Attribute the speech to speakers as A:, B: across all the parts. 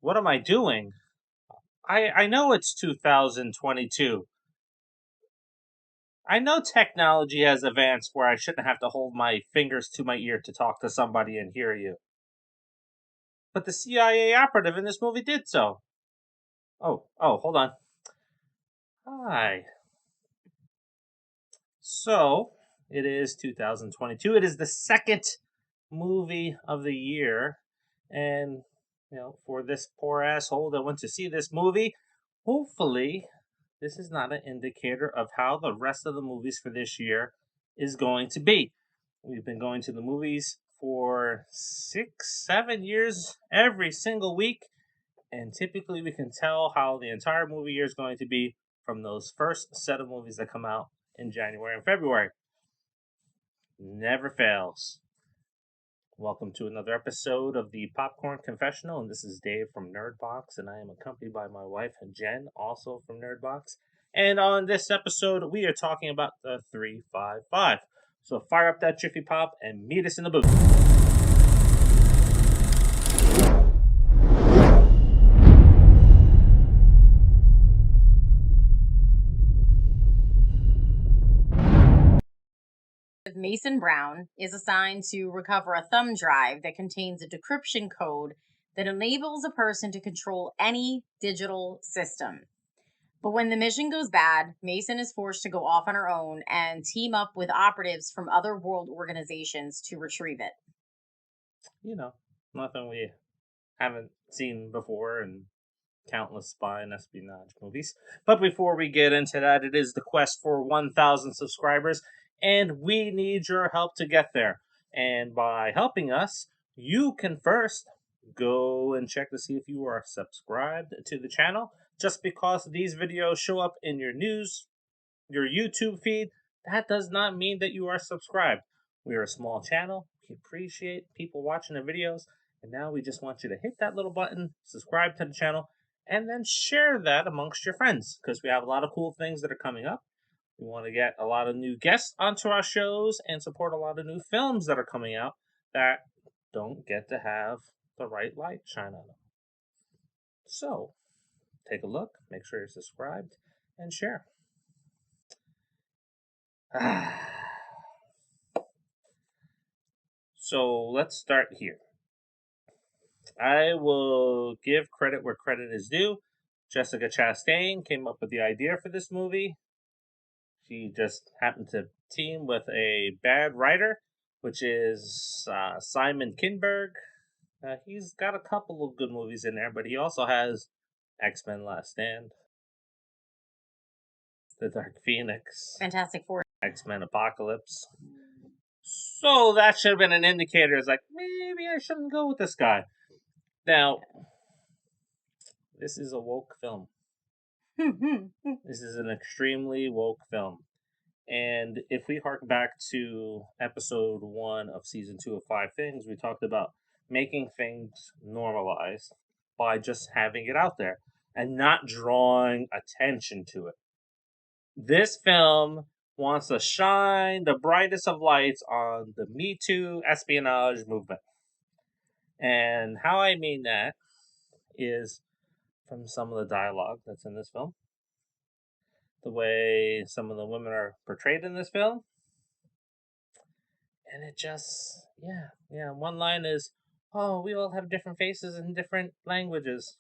A: What am I doing? I know it's 2022. I know technology has advanced where I shouldn't have to hold my fingers to my ear to talk to somebody and hear you. But the CIA operative in this movie did so. Oh, hold on. Hi. So, it is 2022. It is the second movie of the year. And, for this poor asshole that went to see this movie, hopefully, this is not an indicator of how the rest of the movies for this year is going to be. We've been going to the movies for 6, 7 years every single week. And typically, we can tell how the entire movie year is going to be from those first set of movies that come out in January and February. Never fails. Welcome to another episode of the Popcorn Confessional, and this is Dave from Nerdbox, and I am accompanied by my wife, Jenn, also from Nerdbox. And on this episode, we are talking about the 355. So fire up that Jiffy Pop and meet us in the booth.
B: Mason Brown is assigned to recover a thumb drive that contains a decryption code that enables a person to control any digital system. But when the mission goes bad, Mason is forced to go off on her own and team up with operatives from other world organizations to retrieve it.
A: Nothing we haven't seen before in countless spy and espionage movies. But before we get into that, it is the quest for 1,000 subscribers, and we need your help to get there. And by helping us, you can first go and check to see if you are subscribed to the channel. Just because these videos show up in your news, your YouTube feed, that does not mean that you are subscribed. We are a small channel. We appreciate people watching the videos. And now we just want you to hit that little button, subscribe to the channel, and then share that amongst your friends, because we have a lot of cool things that are coming up. We want to get a lot of new guests onto our shows and support a lot of new films that are coming out that don't get to have the right light shine on them. So, take a look, make sure you're subscribed, and share. So, let's start here. I will give credit where credit is due. Jessica Chastain came up with the idea for this movie. She just happened to team with a bad writer, which is Simon Kinberg. He's got a couple of good movies in there, but he also has X-Men Last Stand, The Dark Phoenix,
B: Fantastic Four,
A: X-Men Apocalypse. So that should have been an indicator. It's like, maybe I shouldn't go with this guy. Now, this is a woke film. This is an extremely woke film. And if we hark back to episode 1 of season 2 of 5 Things, we talked about making things normalized by just having it out there and not drawing attention to it. This film wants to shine the brightest of lights on the Me Too espionage movement. And how I mean that is from some of the dialogue that's in this film, the way some of the women are portrayed in this film. And it just, one line is, oh, we all have different faces and different languages.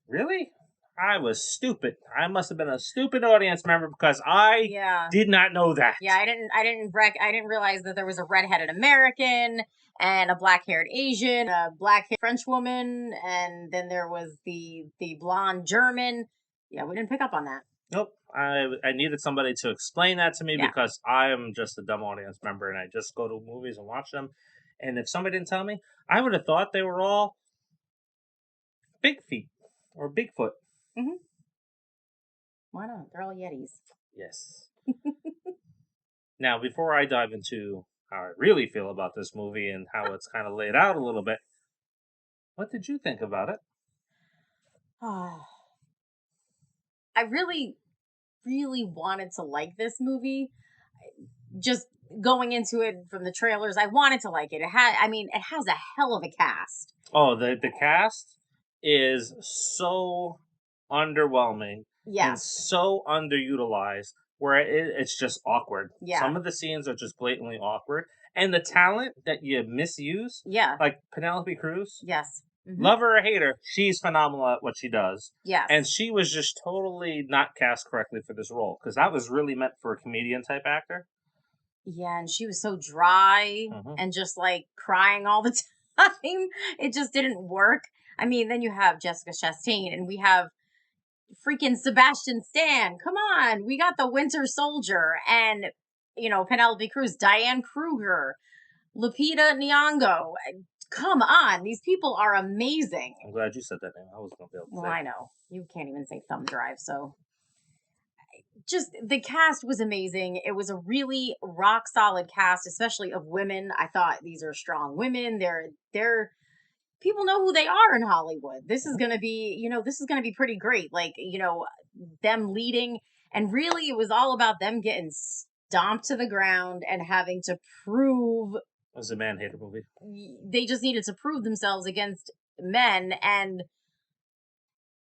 A: Really? I was stupid. I must have been a stupid audience member because I did not know that.
B: Yeah, I didn't realize that there was a redheaded American and a black-haired Asian, a black-haired French woman, and then there was the blonde German. Yeah, we didn't pick up on that.
A: Nope. I needed somebody to explain that to me because I am just a dumb audience member and I just go to movies and watch them. And if somebody didn't tell me, I would have thought they were all Big Feet or Bigfoot.
B: Mm-hmm. Why not? They're all Yetis.
A: Yes. Now, before I dive into how I really feel about this movie and how it's kind of laid out a little bit, what did you think about it?
B: I really, really wanted to like this movie. Just going into it from the trailers, I wanted to like it. It has a hell of a cast.
A: Oh, the cast is so underwhelming and
B: Yes.
A: so underutilized where it's just awkward.
B: Yeah.
A: Some of the scenes are just blatantly awkward. And the talent that you misuse,
B: Yeah.
A: like Penelope Cruz,
B: Yes. Mm-hmm.
A: love her or hate her, she's phenomenal at what she does.
B: Yes.
A: And she was just totally not cast correctly for this role because that was really meant for a comedian type actor.
B: Yeah, and she was so dry and just like crying all the time. It just didn't work. I mean, then you have Jessica Chastain and we have freaking Sebastian Stan. Come on. We got the Winter Soldier and, Penelope Cruz, Diane Kruger, Lupita Nyong'o. Come on. These people are amazing.
A: I'm glad you said that name. I was going to be able to
B: Well,
A: say.
B: I know. You can't even say thumb drive, so just the cast was amazing. It was a really rock solid cast, especially of women. I thought these are strong women. They're people know who they are in Hollywood. This is gonna be, this is gonna be pretty great. Like, them leading, and really it was all about them getting stomped to the ground and having to prove
A: It was a man hater movie.
B: they just needed to prove themselves against men. And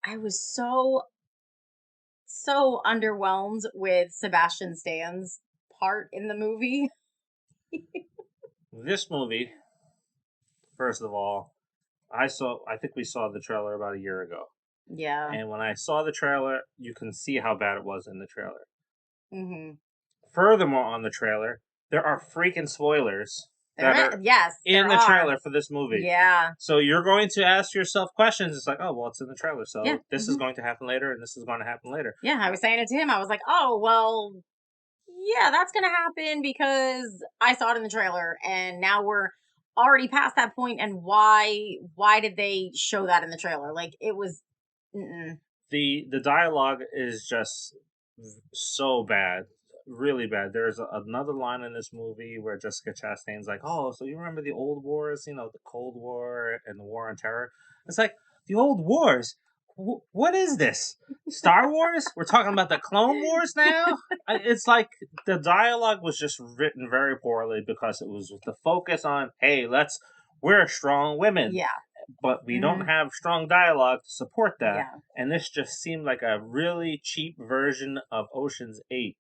B: I was so underwhelmed with Sebastian Stan's part in the movie.
A: This movie, first of all, I think we saw the trailer about a year ago.
B: Yeah.
A: And when I saw the trailer, you can see how bad it was in the trailer.
B: Mm-hmm.
A: Furthermore, on the trailer, there are freaking spoilers
B: Yes,
A: in the trailer for this movie.
B: Yeah.
A: So you're going to ask yourself questions. It's like, oh, well, it's in the trailer. So
B: Yeah.
A: this is going to happen later, and this is going to happen later.
B: Yeah, I was saying it to him. I was like, oh, well, yeah, that's going to happen because I saw it in the trailer, and now we're already past that point. And why did they show that in the trailer? Like, it was...
A: The dialogue is just so bad, really bad. There's another line in this movie where Jessica Chastain's like, "Oh, so you remember the old wars? The Cold War and the War on Terror?" It's like the old wars. What is this? Star Wars? We're talking about the Clone Wars now. It's like the dialogue was just written very poorly because it was the focus on, "Hey, we're strong women."
B: Yeah.
A: But we don't have strong dialogue to support that.
B: Yeah.
A: And this just seemed like a really cheap version of Ocean's 8.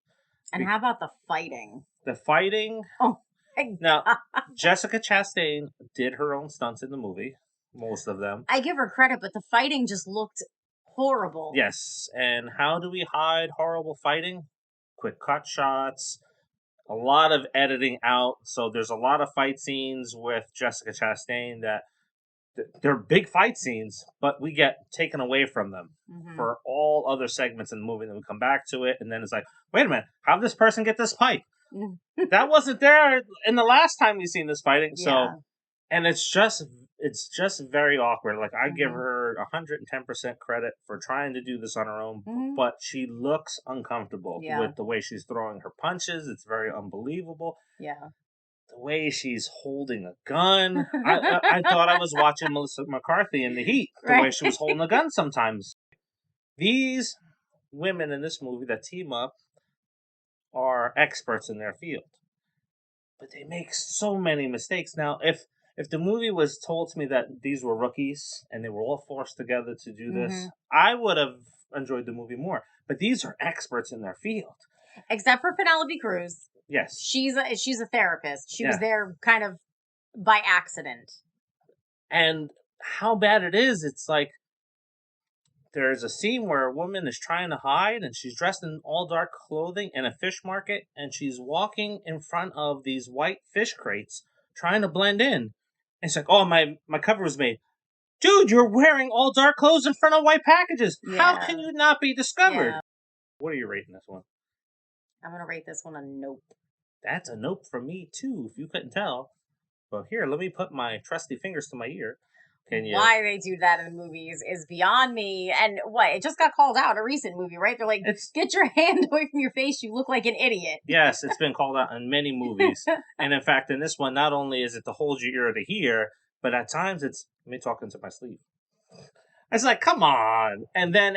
B: And how about the fighting?
A: The fighting?
B: Oh,
A: now, Jessica Chastain did her own stunts in the movie, most of them.
B: I give her credit, but the fighting just looked horrible.
A: Yes, and how do we hide horrible fighting? Quick cut shots, a lot of editing out. So there's a lot of fight scenes with Jessica Chastain that they're big fight scenes, but we get taken away from them for all other segments in the movie. And then we come back to it, and then it's like, wait a minute, how did this person get this pipe? That wasn't there in the last time we seen this fighting. Yeah. So, and it's just very awkward. Like, I give her 110% credit for trying to do this on her own, but she looks uncomfortable with the way she's throwing her punches. It's very unbelievable.
B: Yeah.
A: The way she's holding a gun. I thought I was watching Melissa McCarthy in The Heat. The way she was holding a gun sometimes. These women in this movie that team up are experts in their field. But they make so many mistakes. Now, if the movie was told to me that these were rookies and they were all forced together to do this, I would have enjoyed the movie more. But these are experts in their field.
B: Except for Penelope Cruz.
A: Yes.
B: She's a therapist. She was there kind of by accident.
A: And how bad it is, it's like there's a scene where a woman is trying to hide and she's dressed in all dark clothing in a fish market and she's walking in front of these white fish crates trying to blend in. And it's like, oh, my cover was made. Dude, you're wearing all dark clothes in front of white packages. Yeah. How can you not be discovered? Yeah. What are you rating this one?
B: I'm going to rate this one a nope.
A: That's a nope from me, too, if you couldn't tell. Well, here, let me put my trusty fingers to my ear.
B: Why they do that in the movies is beyond me. And it just got called out in a recent movie, right? They're like, get your hand away from your face. You look like an idiot.
A: Yes, it's been called out in many movies. And in fact, in this one, not only is it to hold your ear to hear, but at times it's me talking to my sleeve. It's like, come on. And then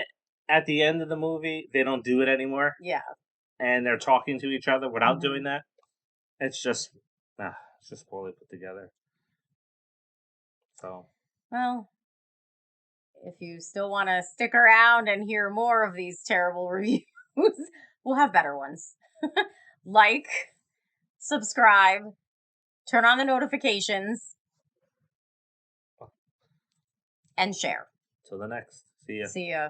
A: at the end of the movie, they don't do it anymore.
B: Yeah.
A: And they're talking to each other without doing that. It's just poorly put together. So,
B: well, if you still want to stick around and hear more of these terrible reviews, we'll have better ones. Like, subscribe, turn on the notifications, and share.
A: till the next. See ya.
B: See ya.